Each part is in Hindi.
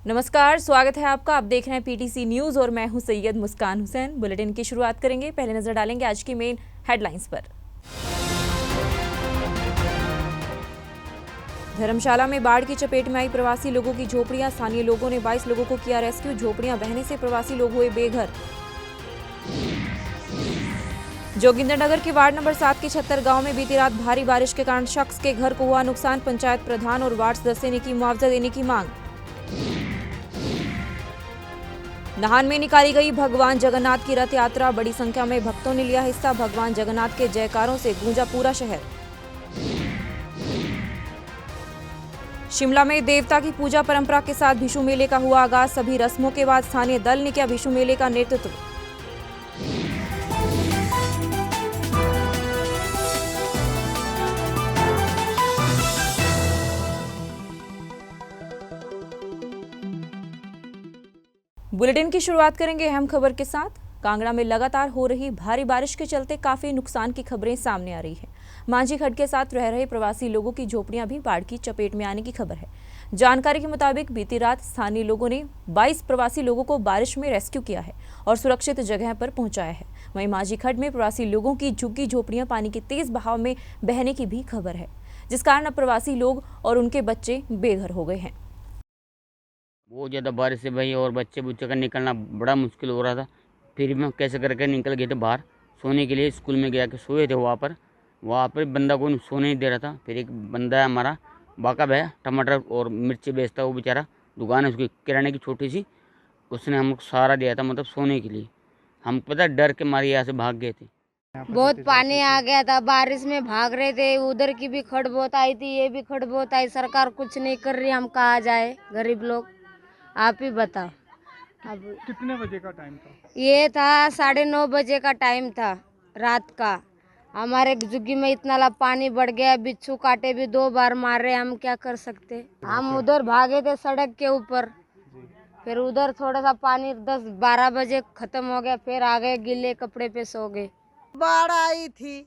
नमस्कार, स्वागत है आपका। आप देख रहे हैं पीटीसी न्यूज और मैं हूं सैयद मुस्कान हुसैन। बुलेटिन की शुरुआत करेंगे। पहले नजर डालेंगे आज की मेन हेडलाइंस पर। धर्मशाला में बाढ़ की चपेट में आई प्रवासी लोगों की झोपड़ियां। स्थानीय लोगों ने 22 लोगों को किया रेस्क्यू। झोपड़ियां बहने से प्रवासी लोग हुए बेघर। जोगिंदरनगर के वार्ड नंबर 7 के 76 गांव में बीती रात भारी बारिश के कारण शख्स के घर को हुआ नुकसान। पंचायत प्रधान और वार्ड सदस्य ने की मुआवजा देने की मांग। नाहन में निकाली गई भगवान जगन्नाथ की रथ यात्रा। बड़ी संख्या में भक्तों ने लिया हिस्सा। भगवान जगन्नाथ के जयकारों से गूंजा पूरा शहर। शिमला में देवता की पूजा परंपरा के साथ भिशु मेले का हुआ आगाज। सभी रस्मों के बाद स्थानीय दल ने किया भिशु मेले का नेतृत्व। बुलेटिन की शुरुआत करेंगे अहम खबर के साथ। कांगड़ा में लगातार हो रही भारी बारिश के चलते काफी नुकसान की खबरें सामने आ रही है। मांझी खड्ड के साथ रह रहे प्रवासी लोगों की झोपड़ियां भी बाढ़ की चपेट में आने की खबर है। जानकारी के मुताबिक बीती रात स्थानीय लोगों ने 22 प्रवासी लोगों को बारिश में रेस्क्यू किया है और सुरक्षित जगह पर पहुंचाया है। वहीं मांझी खड्ड में प्रवासी लोगों की झुग्गी झोपड़ियां पानी के तेज बहाव में बहने की भी खबर है, जिस कारण अब प्रवासी लोग और उनके बच्चे बेघर हो गए हैं। बहुत ज़्यादा बारिश से भाई और बच्चे का निकलना बड़ा मुश्किल हो रहा था। फिर मैं कैसे करके निकल गए थे बाहर सोने के लिए। स्कूल में गया के सोए थे वहाँ पर बंदा को सोने नहीं दे रहा था। फिर एक बंदा है हमारा वाकब है, टमाटर और मिर्ची बेचता है, वो बेचारा दुकान है उसकी किराने की छोटी सी, उसने हमको सहारा दिया था, मतलब सोने के लिए। हम पता डर के मारे यहाँ से भाग गए थे। बहुत पानी आ गया था, बारिश में भाग रहे थे। उधर की भी खड़ बहुत आई थी, ये भी खड़ बहुत आई। सरकार कुछ नहीं कर रही, हम कहाँ जाए गरीब लोग, आप ही बताओ। अब कितने बजे का टाइम था? ये था 9:30 बजे का टाइम था रात का। हमारे झुग्गी में इतना ला पानी बढ़ गया, बिच्छू काटे भी 2 बार मारे। हम क्या कर सकते। हम उधर भागे थे सड़क के ऊपर, फिर उधर थोड़ा सा पानी 10-12 बजे खत्म हो गया। फिर आ गए, गिले कपड़े पे सो गए। बाढ़ आई थी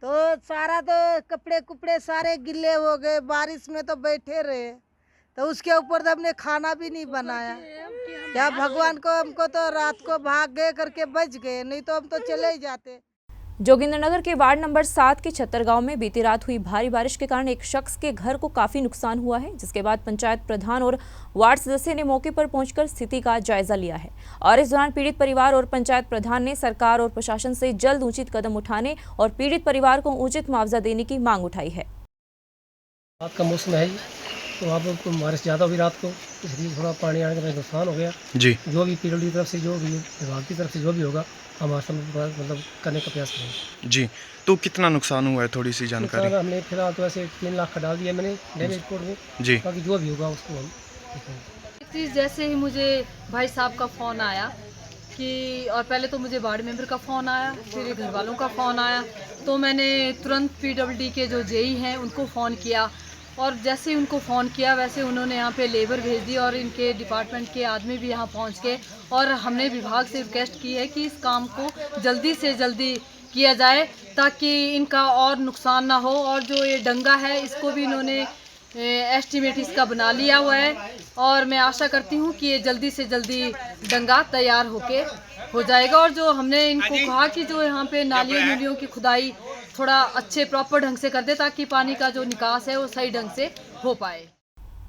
तो सारा तो कपड़े कुपड़े सारे गिले हो गए। बारिश में तो बैठे रहे, तो उसके ऊपर तो हमने खाना भी नहीं बनाया। क्या भगवान को, हमको तो रात को भाग गए करके बच गए, नहीं तो हम तो चले ही जाते। जोगिंदरनगर के वार्ड नंबर 7 के 76 गांव में बीती रात हुई भारी बारिश के कारण एक शख्स के घर को काफी नुकसान हुआ है, जिसके बाद पंचायत प्रधान और वार्ड सदस्य ने मौके पर पहुंचकर स्थिति का जायजा लिया है और इस दौरान पीड़ित परिवार और पंचायत प्रधान ने सरकार और प्रशासन से जल्द उचित कदम उठाने और पीड़ित परिवार को उचित मुआवजा देने की मांग उठाई है। रात का मौसम है तो वहाँ पर बारिश ज़्यादा हुई रात को, इसलिए थोड़ा पानी आने का नुकसान हो गया जी। जो भी पीडब्ल्यूडी की तरफ से, जो भी विभाग की तरफ से जो भी होगा, हम मतलब करने का प्रयास करेंगे जी। तो कितना नुकसान हुआ है, थोड़ी सी जानकारी? हमने फिलहाल तो ऐसे 3 लाख का डाल दिया मैंने डैमेज रिपोर्ट में जी। बाकी जो भी होगा उसको हम देखेंगे। जैसे ही मुझे भाई साहब का फ़ोन आया कि, और पहले तो मुझे वार्ड मेंबर का फ़ोन आया, फिर घर वालों का फ़ोन आया, तो मैंने तुरंत पीडब्ल्यूडी के जो जेई हैं उनको फ़ोन किया। और जैसे ही उनको फ़ोन किया वैसे उन्होंने यहाँ पे लेबर भेज दी और इनके डिपार्टमेंट के आदमी भी यहाँ पहुँच गए। और हमने विभाग से रिक्वेस्ट की है कि इस काम को जल्दी से जल्दी किया जाए ताकि इनका और नुकसान ना हो। और जो ये डंगा है इसको भी इन्होंने एस्टीमेट इसका बना लिया हुआ है और मैं आशा करती हूँ कि ये जल्दी से जल्दी डंगा तैयार हो जाएगा। और जो हमने इनको कहा कि जो यहाँ पे नालियों की खुदाई थोड़ा अच्छे प्रॉपर ढंग से कर दे ताकि पानी का जो निकास है वो सही ढंग से हो पाए।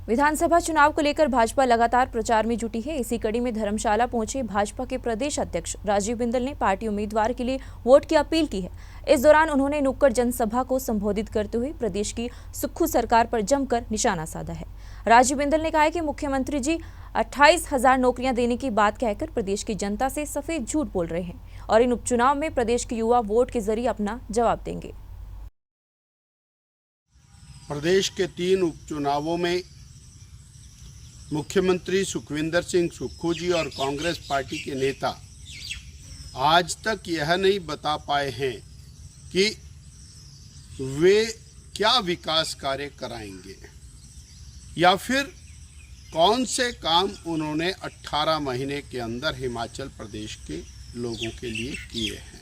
विधानसभा चुनाव को लेकर भाजपा लगातार प्रचार में जुटी है। इसी कड़ी में धर्मशाला पहुंचे भाजपा के प्रदेश अध्यक्ष राजीव बिंदल ने पार्टी उम्मीदवार के लिए वोट की अपील की है। इस दौरान उन्होंने नुक्कड़ जनसभा को संबोधित करते हुए प्रदेश की सुक्खू सरकार पर जमकर निशाना साधा है। राजीव बिंदल ने कहा है कि मुख्यमंत्री जी 28,000 नौकरियां देने की बात कहकर प्रदेश की जनता से सफेद झूठ बोल रहे हैं और इन उपचुनाव में प्रदेश के युवा वोट के जरिए अपना जवाब देंगे। प्रदेश के 3 उपचुनावों में मुख्यमंत्री सुखविंदर सिंह सुक्खू जी और कांग्रेस पार्टी के नेता आज तक यह नहीं बता पाए हैं कि वे क्या विकास कार्य कराएंगे या फिर कौन से काम उन्होंने 18 महीने के अंदर हिमाचल प्रदेश के लोगों के लिए किए हैं।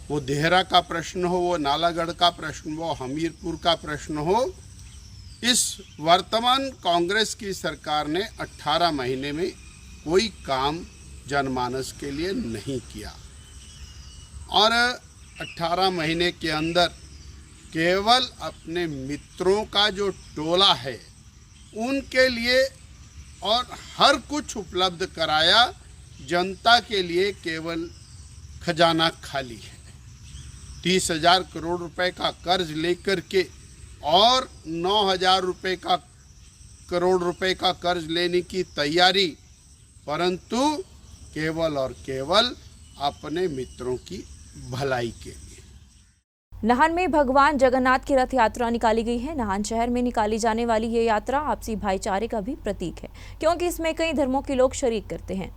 वो देहरा का प्रश्न हो, वो नालागढ़ का प्रश्न हो, हमीरपुर का प्रश्न हो इस वर्तमान कांग्रेस की सरकार ने 18 महीने में कोई काम जनमानस के लिए नहीं किया और 18 महीने के अंदर केवल अपने मित्रों का जो टोला है उनके लिए और हर कुछ उपलब्ध कराया, जनता के लिए केवल खजाना खाली है। 30,000 करोड़ रुपए का कर्ज लेकर के और 9,000 करोड़ रुपए का कर्ज लेने की तैयारी, परंतु केवल और केवल अपने मित्रों की भलाई के लिए। नाहन में भगवान जगन्नाथ की रथ यात्रा निकाली गई है। नाहन शहर में निकाली जाने वाली ये यात्रा आपसी भाईचारे का भी प्रतीक है, क्योंकि इसमें कई धर्मों के लोग शरीक करते हैं।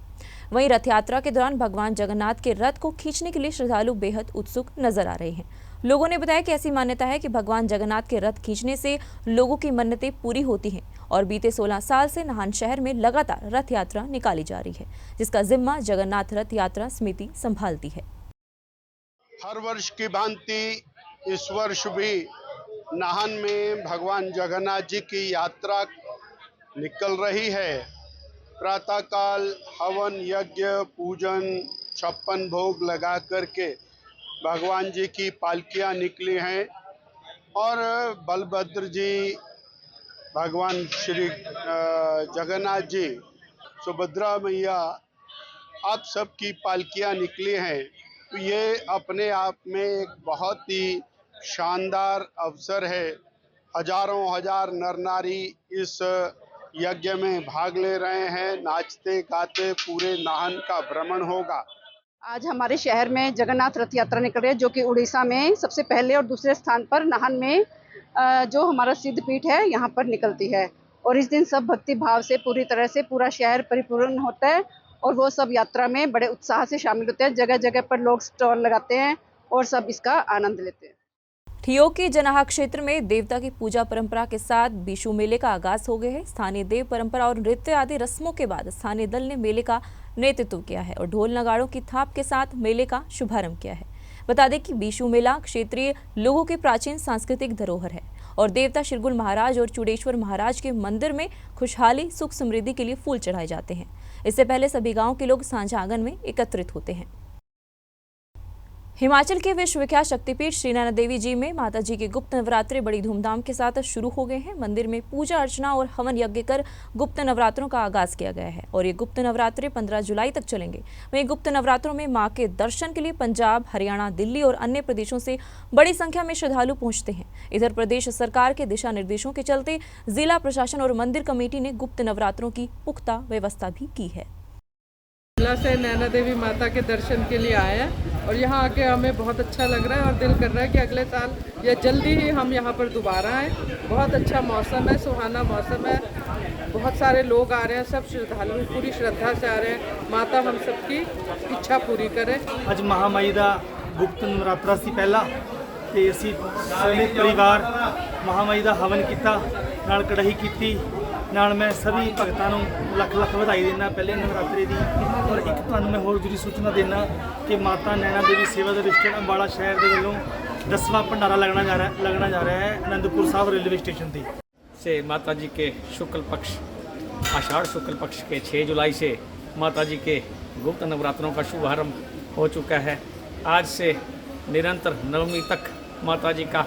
वहीं रथ यात्रा के दौरान भगवान जगन्नाथ के रथ को खींचने के लिए श्रद्धालु बेहद उत्सुक नजर आ रहे हैं। लोगों ने बताया कि ऐसी मान्यता है कि भगवान जगन्नाथ के रथ खींचने से लोगों की मन्नतें पूरी होती हैं और बीते 16 साल से नाहन शहर में लगातार रथ यात्रा निकाली जा रही है, जिसका जिम्मा जगन्नाथ रथ यात्रा समिति संभालती है। हर वर्ष की भांति इस वर्ष भी नाहन में भगवान जगन्नाथ जी की यात्रा निकल रही है। प्रातःकाल हवन यज्ञ पूजन 56 भोग लगा करके भगवान जी की पालकियां निकली हैं और बलभद्र जी, भगवान श्री जगन्नाथ जी, सुभद्रा मैया, आप सब की पालकियां निकली हैं। तो ये अपने आप में एक बहुत ही शानदार अवसर है। हजारों हजार नर नारी इस यज्ञ में भाग ले रहे हैं। नाचते गाते पूरे नाहन का भ्रमण होगा। आज हमारे शहर में जगन्नाथ रथ यात्रा निकल रही है, जो कि उड़ीसा में सबसे पहले और दूसरे स्थान पर नाहन में जो हमारा सिद्ध पीठ है यहाँ पर निकलती है। और इस दिन सब भक्ति भाव से पूरी तरह से पूरा शहर परिपूर्ण होता है और वो सब यात्रा में बड़े उत्साह से शामिल होते हैं। जगह जगह पर लोग स्टॉल लगाते हैं और सब इसका आनंद लेते हैं। ठियोग के जनाहा क्षेत्र में देवता की पूजा परंपरा के साथ बीशू मेले का आगाज हो गया है। स्थानीय देव परंपरा और नृत्य आदि रस्मों के बाद स्थानीय दल ने मेले का नेतृत्व किया है और ढोल नगाड़ों की थाप के साथ मेले का शुभारंभ किया है। बता दें कि बीशू मेला क्षेत्रीय लोगों की प्राचीन सांस्कृतिक धरोहर है और देवता शिरगुल महाराज और चूड़ेश्वर महाराज के मंदिर में खुशहाली सुख समृद्धि के लिए फूल चढ़ाए जाते हैं। इससे पहले सभी गांव के लोग सांझ आंगन में एकत्रित होते हैं। हिमाचल के विश्वविख्यात शक्तिपीठ श्री नैना देवी जी में माता जी के गुप्त नवरात्रे बड़ी धूमधाम के साथ शुरू हो गए हैं। मंदिर में पूजा अर्चना और हवन यज्ञ कर गुप्त नवरात्रों का आगाज किया गया है और ये गुप्त नवरात्रे 15 जुलाई तक चलेंगे। वहीं गुप्त नवरात्रों में मां के दर्शन के लिए पंजाब, हरियाणा, दिल्ली और अन्य प्रदेशों से बड़ी संख्या में श्रद्धालु पहुंचते हैं। इधर प्रदेश सरकार के दिशा निर्देशों के चलते जिला प्रशासन और मंदिर कमेटी ने गुप्त नवरात्रों की पुख्ता व्यवस्था भी की है। से नैना देवी माता के दर्शन के लिए आए हैं और यहाँ आके हमें बहुत अच्छा लग रहा है और दिल कर रहा है कि अगले साल या जल्दी ही हम यहाँ पर दोबारा आए। बहुत अच्छा मौसम है, सुहाना मौसम है, बहुत सारे लोग आ रहे हैं, सब श्रद्धालु पूरी श्रद्धा से आ रहे हैं। माता हम सबकी इच्छा पूरी करे। आज महामाई का गुप्त नवरात्रा से पहला तो असी सारे परिवार महामाई का हवन किया, नाल कढ़ाई की, नाल मैं सभी भगतां नूं लख लख बधाई देना पहले नवरात्रे की। और एक तुहानूं मैं होर जरूरी सूचना देना कि माता नैना देवी सेवा दृष्टि अंबाला शहर के वलों 10वां भंडारा लगना जा रहा है आनंदपुर साहब रेलवे स्टेशन से। माता जी के शुक्ल पक्ष आषाढ़ शुक्ल पक्ष के 6 जुलाई से माता जी के गुप्त नवरात्रों का शुभारंभ हो चुका है। आज से निरंतर नवमी तक माता जी का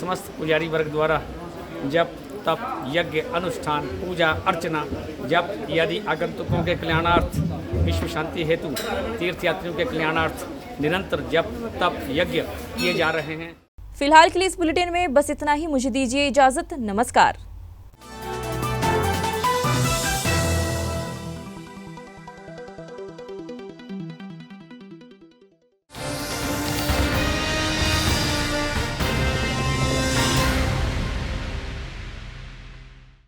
समस्त पुजारी वर्ग द्वारा जप तप यज्ञ अनुष्ठान पूजा अर्चना जप यदि आगंतुकों के कल्याणार्थ विश्व शांति हेतु तीर्थयात्रियों के कल्याणार्थ निरंतर जप तप यज्ञ किए जा रहे हैं। फिलहाल के लिए इस बुलेटिन में बस इतना ही। मुझे दीजिए इजाजत। नमस्कार।